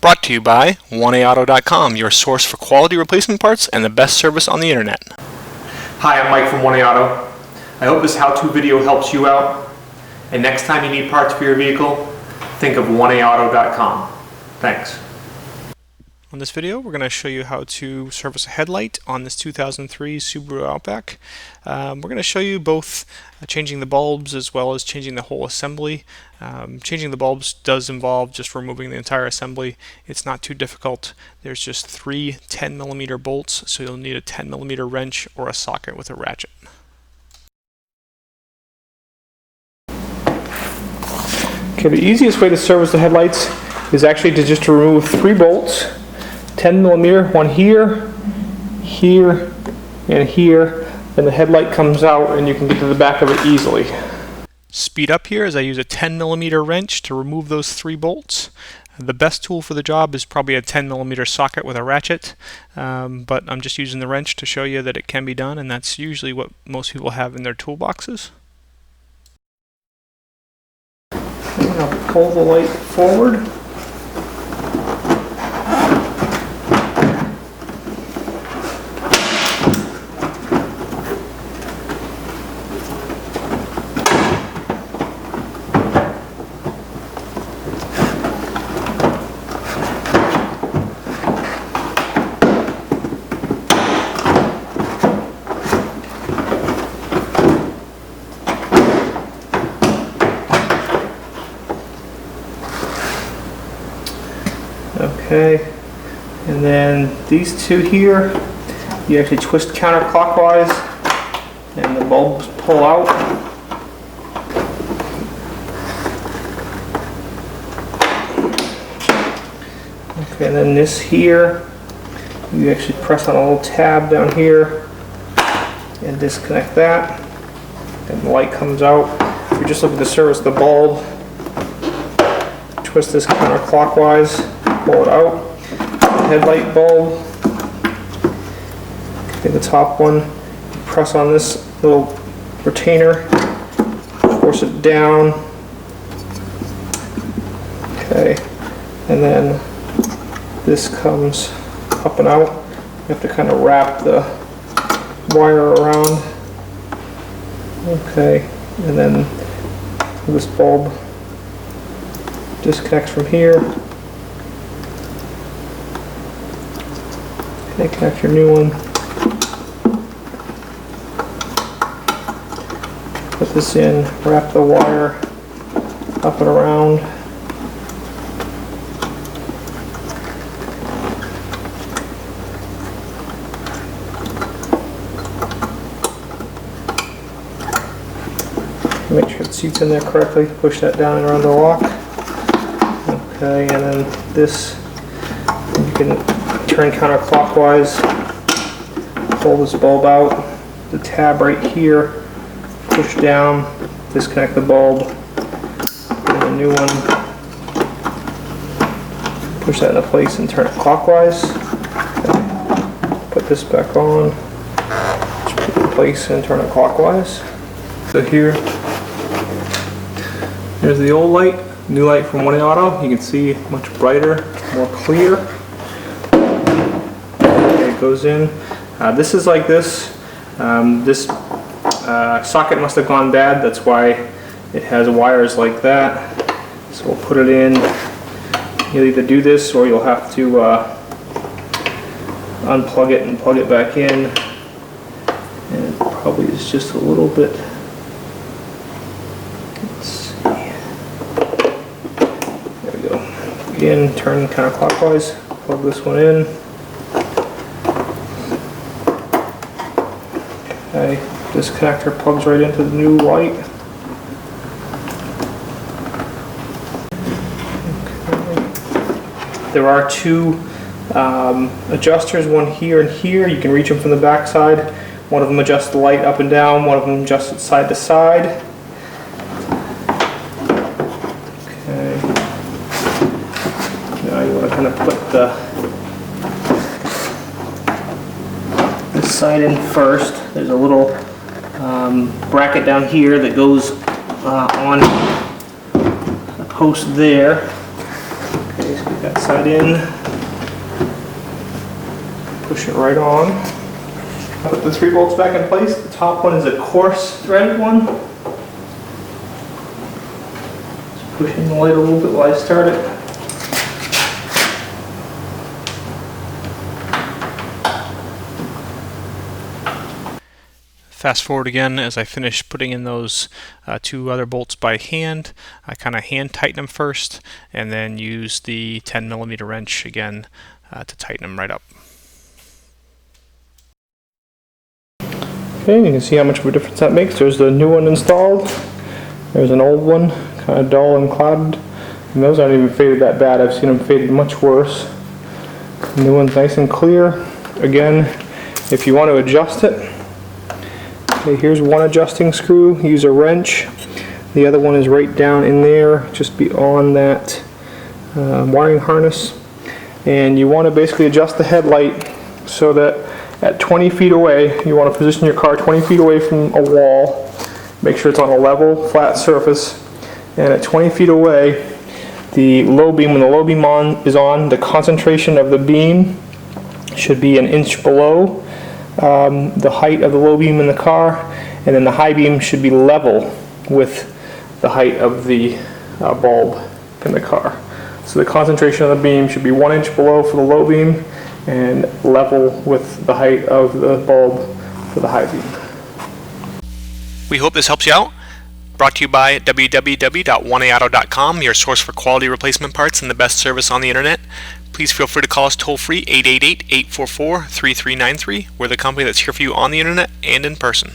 Brought to you by 1AAuto.com, your source for quality replacement parts and the best service on the internet. Hi, I'm Mike from 1AAuto. I hope this how-to video helps you out. And next time you need parts for your vehicle, think of 1AAuto.com. Thanks. On this video, we're going to show you how to service a headlight on this 2003 Subaru Outback. We're going to show you both changing the bulbs as well as changing the whole assembly. Changing the bulbs does involve just removing the entire assembly. It's not too difficult. There's just 3 10mm bolts, so you'll need a 10mm wrench or a socket with a ratchet. Okay, the easiest way to service the headlights is actually to just remove 3 bolts. 10mm, one here, here, and here. Then the headlight comes out and you can get to the back of it easily. Speed up here as I use a 10mm wrench to remove those 3 bolts. The best tool for the job is probably a 10mm socket with a ratchet, but I'm just using the wrench to show you that it can be done, and that's usually what most people have in their toolboxes. I'm going to pull the light forward. Okay, and then these 2 here, you actually twist counterclockwise and the bulbs pull out. Okay, and then this here, you actually press on a little tab down here and disconnect that, and the light comes out. If you're just looking to service the bulb, twist this counterclockwise, pull it out. Headlight bulb, okay, the top one, press on this little retainer, force it down, okay, and then this comes up and out. You have to kind of wrap the wire around, okay, and then this bulb disconnects from here. Okay, connect your new one. Put this in, wrap the wire up and around. Make sure the seat's in there correctly. Push that down and around the lock. Okay, and then this, you can turn counterclockwise, pull this bulb out, the tab right here, push down, disconnect the bulb, and a new one, push that into place and turn it clockwise. Okay. Put this back on, just put it in place and turn it clockwise. So here's the old light, new light from 1AAuto. You can see much brighter, more clear. Goes in. This is like this. This socket must have gone bad. That's why it has wires like that. So we'll put it in. You'll either do this or you'll have to unplug it and plug it back in. And it probably is just a little bit. Let's see. There we go. Again, turn counterclockwise. Plug this one in. Okay, this connector plugs right into the new light. Okay. There are 2 adjusters, one here and here. You can reach them from the back side. One of them adjusts the light up and down, one of them adjusts it side to side. Okay. Now you want to kind of put this side in first. There's a little bracket down here that goes on a post there. Okay, so we've got side in. Push it right on. Now put the 3 bolts back in place. The top one is a coarse threaded one. Just pushing the light a little bit while I start it. Fast forward again as I finish putting in those 2 other bolts by hand. I kind of hand tighten them first and then use the 10mm wrench again to tighten them right up. Okay, you can see how much of a difference that makes. There's the new one installed. There's an old one, kind of dull and clouded. And those aren't even faded that bad. I've seen them faded much worse. The new one's nice and clear. Again, if you want to adjust it, okay, here's one adjusting screw. Use a wrench. The other one is right down in there, just beyond that wiring harness. And you want to basically adjust the headlight so that at 20 feet away, you want to position your car 20 feet away from a wall. Make sure it's on a level, flat surface. And at 20 feet away, the low beam, when the low beam is on, the concentration of the beam should be an inch below the height of the low beam in the car, and then the high beam should be level with the height of the bulb in the car. So the concentration of the beam should be 1 inch below for the low beam and level with the height of the bulb for the high beam. We hope this helps you out. Brought to you by www.1aauto.com, your source for quality replacement parts and the best service on the internet. Please feel free to call us toll-free 888-844-3393. We're the company that's here for you on the internet and in person.